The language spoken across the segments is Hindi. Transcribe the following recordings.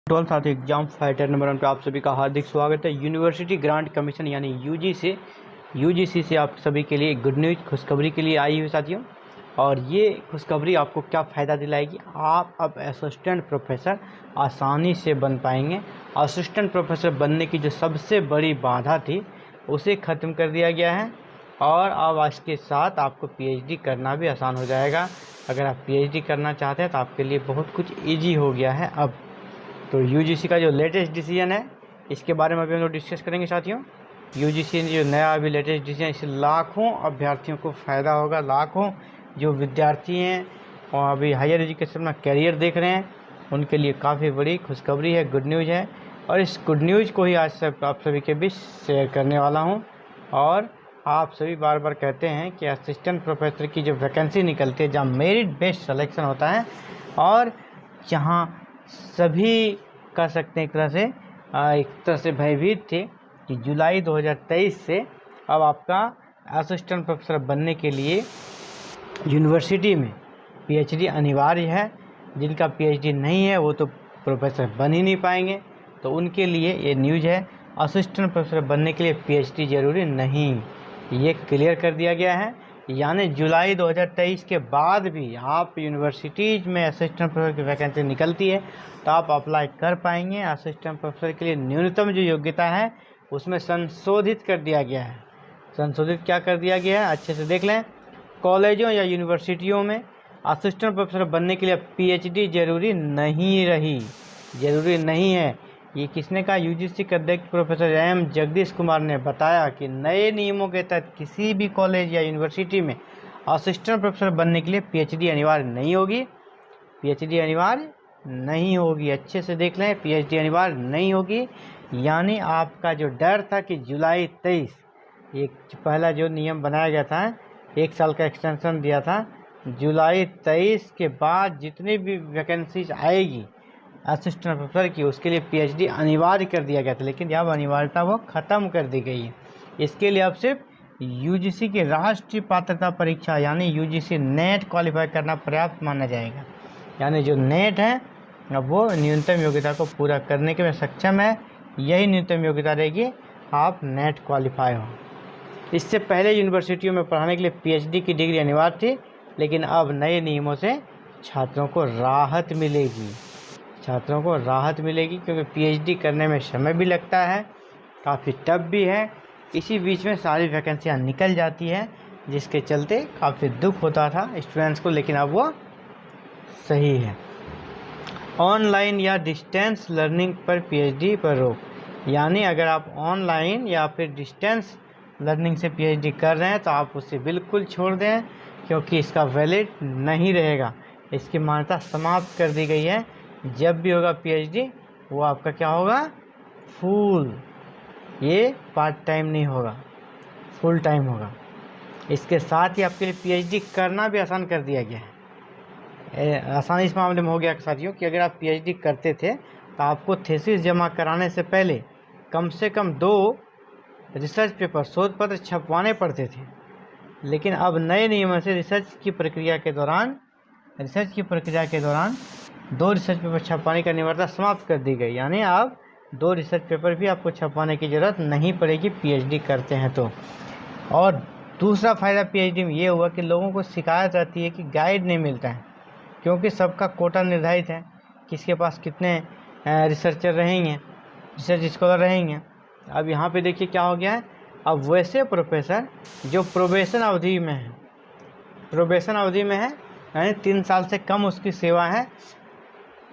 साथी एग्जाम फाइटर नंबर 1 पे आप सभी का हार्दिक स्वागत है। यूनिवर्सिटी ग्रांट कमीशन यानी यूजीसी से आप सभी के लिए गुड न्यूज़ खुशखबरी के लिए आई हुई साथियों। और ये खुशखबरी आपको क्या फ़ायदा दिलाएगी, आप अब असिस्टेंट प्रोफेसर आसानी से बन पाएंगे। असिस्टेंट प्रोफेसर बनने की जो सबसे बड़ी बाधा थी उसे ख़त्म कर दिया गया है और अब इसके साथ आपको पीएचडी करना भी आसान हो जाएगा। अगर आप पीएचडी करना चाहते हैं तो आपके लिए बहुत कुछ ईजी हो गया है अब। तो यूजीसी का जो लेटेस्ट डिसीजन है इसके बारे में अभी हम लोग डिस्कस करेंगे साथियों। यूजीसी ने जो नया अभी लेटेस्ट डिसीजन, इससे लाखों अभ्यर्थियों को फ़ायदा होगा। लाखों जो विद्यार्थी हैं और अभी हायर एजुकेशन में कैरियर देख रहे हैं उनके लिए काफ़ी बड़ी खुशखबरी है, गुड न्यूज़ है। और इस गुड न्यूज़ को ही आज से आप सभी के बीच शेयर करने वाला हूँ। और आप सभी बार बार कहते हैं कि असिस्टेंट प्रोफेसर की जो वैकेंसी निकलती है, जहाँ मेरिट बेस्ड सिलेक्शन होता है और जहाँ सभी कह सकते हैं एक तरह से भयभीत थे कि जुलाई 2023 से अब आपका असिस्टेंट प्रोफेसर बनने के लिए यूनिवर्सिटी में पीएचडी अनिवार्य है। जिनका पीएचडी नहीं है वो तो प्रोफेसर बन ही नहीं पाएंगे, तो उनके लिए ये न्यूज़ है। असिस्टेंट प्रोफेसर बनने के लिए पीएचडी ज़रूरी नहीं, ये क्लियर कर दिया गया है। यानी जुलाई 2023 के बाद भी आप यूनिवर्सिटीज़ में असिस्टेंट प्रोफेसर की वैकेंसी निकलती है तो आप अप्लाई कर पाएंगे। असिस्टेंट प्रोफेसर के लिए न्यूनतम जो योग्यता है उसमें संशोधित कर दिया गया है। संशोधित क्या कर दिया गया है, अच्छे से देख लें। कॉलेजों या यूनिवर्सिटियों में असिस्टेंट प्रोफेसर बनने के लिए पीएचडी ज़रूरी नहीं रही, ज़रूरी नहीं है। ये किसने कहा? यूजीसी के अध्यक्ष प्रोफेसर एम जगदीश कुमार ने बताया कि नए नियमों के तहत किसी भी कॉलेज या यूनिवर्सिटी में असिस्टेंट प्रोफेसर बनने के लिए पीएचडी अनिवार्य नहीं होगी। पीएचडी अनिवार्य नहीं होगी, अच्छे से देख लें, पीएचडी अनिवार्य नहीं होगी। यानी आपका जो डर था कि जुलाई 23, एक पहला जो नियम बनाया गया था, 1 साल का एक्सटेंशन दिया था, जुलाई 23 के बाद जितनी भी वैकेंसीज आएगी असिस्टेंट प्रोफेसर की उसके लिए पीएचडी अनिवार्य कर दिया गया था, लेकिन अब अनिवार्यता वो ख़त्म कर दी गई है। इसके लिए अब सिर्फ यूजीसी की राष्ट्रीय पात्रता परीक्षा यानी यूजीसी नेट क्वालिफाई करना पर्याप्त माना जाएगा। यानी जो नेट है अब वो न्यूनतम योग्यता को पूरा करने के में सक्षम है, यही न्यूनतम योग्यता रहेगी, आप नेट क्वालिफाई हो। इससे पहले यूनिवर्सिटियों में पढ़ाने के लिए पीएचडी की डिग्री अनिवार्य थी, लेकिन अब नए नियमों से छात्रों को राहत मिलेगी। छात्रों को राहत मिलेगी क्योंकि पीएचडी करने में समय भी लगता है, काफ़ी टफ भी है। इसी बीच में सारी वैकेंसियाँ निकल जाती है, जिसके चलते काफ़ी दुख होता था स्टूडेंट्स को, लेकिन अब वो सही है। ऑनलाइन या डिस्टेंस लर्निंग पर पीएचडी पर रोक। यानी अगर आप ऑनलाइन या फिर डिस्टेंस लर्निंग से पीएचडी कर रहे हैं तो आप उसे बिल्कुल छोड़ दें, क्योंकि इसका वैलिड नहीं रहेगा। इसकी मान्यता समाप्त कर दी गई है। जब भी होगा पीएचडी वो आपका क्या होगा? फुल, ये पार्ट टाइम नहीं होगा, फुल टाइम होगा। इसके साथ ही आपके लिए पीएचडी करना भी आसान कर दिया गया है। आसान इस मामले में हो गया साथियों कि अगर आप पीएचडी करते थे तो आपको थीसिस जमा कराने से पहले कम से कम 2 रिसर्च पेपर, शोध पत्र छपवाने पड़ते थे। लेकिन अब नए नियमों से रिसर्च की प्रक्रिया के दौरान 2 रिसर्च पेपर छपवाने की अनिवार्यता समाप्त कर दी गई। यानी अब 2 रिसर्च पेपर भी आपको छपवाने की ज़रूरत नहीं पड़ेगी पीएचडी करते हैं तो। और दूसरा फ़ायदा पीएचडी में ये हुआ कि लोगों को शिकायत रहती है कि गाइड नहीं मिलता है, क्योंकि सबका कोटा निर्धारित है, किसके पास कितने रिसर्चर रहेंगे, रिसर्च स्कॉलर रहेंगे। अब यहाँ पे देखिए क्या हो गया है, अब वैसे प्रोफेसर जो प्रोबेशन अवधि में है यानी 3 साल से कम उसकी सेवा है,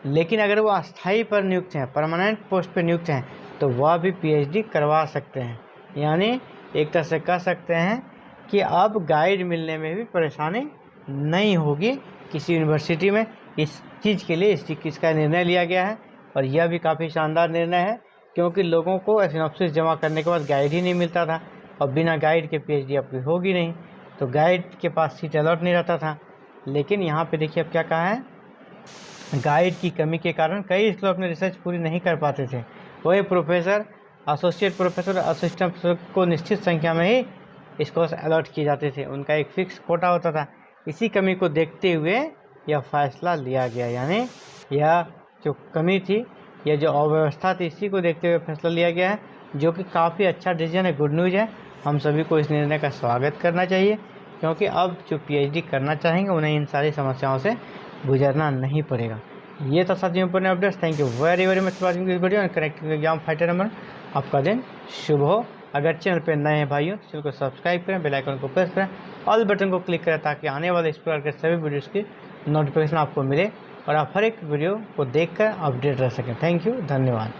लेकिन अगर वो अस्थाई पर नियुक्त हैं, परमानेंट पोस्ट पर नियुक्त हैं, तो वह भी पीएचडी करवा सकते हैं। यानी एक तरह से कह सकते हैं कि अब गाइड मिलने में भी परेशानी नहीं होगी किसी यूनिवर्सिटी में। इस चीज़ के लिए इसका निर्णय लिया गया है और यह भी काफ़ी शानदार निर्णय है, क्योंकि लोगों को सिनॉप्सिस जमा करने के बाद गाइड ही नहीं मिलता था और बिना गाइड के पीएचडी आपकी होगी नहीं, तो गाइड के पास सीट अलॉट नहीं रहता था। लेकिन यहाँ पे देखिए अब क्या कहा है, गाइड की कमी के कारण कई स्कूल अपनी रिसर्च पूरी नहीं कर पाते थे। वही professor, associate professor, assistant professor को निश्चित संख्या में ही स्कॉलर्स अलॉट किए जाते थे, उनका एक फिक्स कोटा होता था। इसी कमी को देखते हुए यह फैसला लिया गया। यानी यह जो कमी थी ये जो अव्यवस्था थी इसी को देखते हुए फैसला लिया गया है, जो कि काफ़ी अच्छा डिसीजन है, गुड न्यूज़ है। हम सभी को इस निर्णय का स्वागत करना चाहिए, क्योंकि अब जो PhD करना चाहेंगे उन्हें इन सारी समस्याओं से गुजरना नहीं पड़ेगा। ये था साथियों पर updates. Thank you very very much for watching this video and connecting exam fighter number. आपका दिन शुभ हो। अगर चैनल पर नए हैं भाइयों तो चैनल को सब्सक्राइब करें, बेल आइकन को प्रेस करें, ऑल बटन को क्लिक करें, ताकि आने वाले इस प्रकार के सभी वीडियोज़ की नोटिफिकेशन आपको मिले और आप हर एक वीडियो को देखकर अपडेट रह सकें। थैंक यू, धन्यवाद।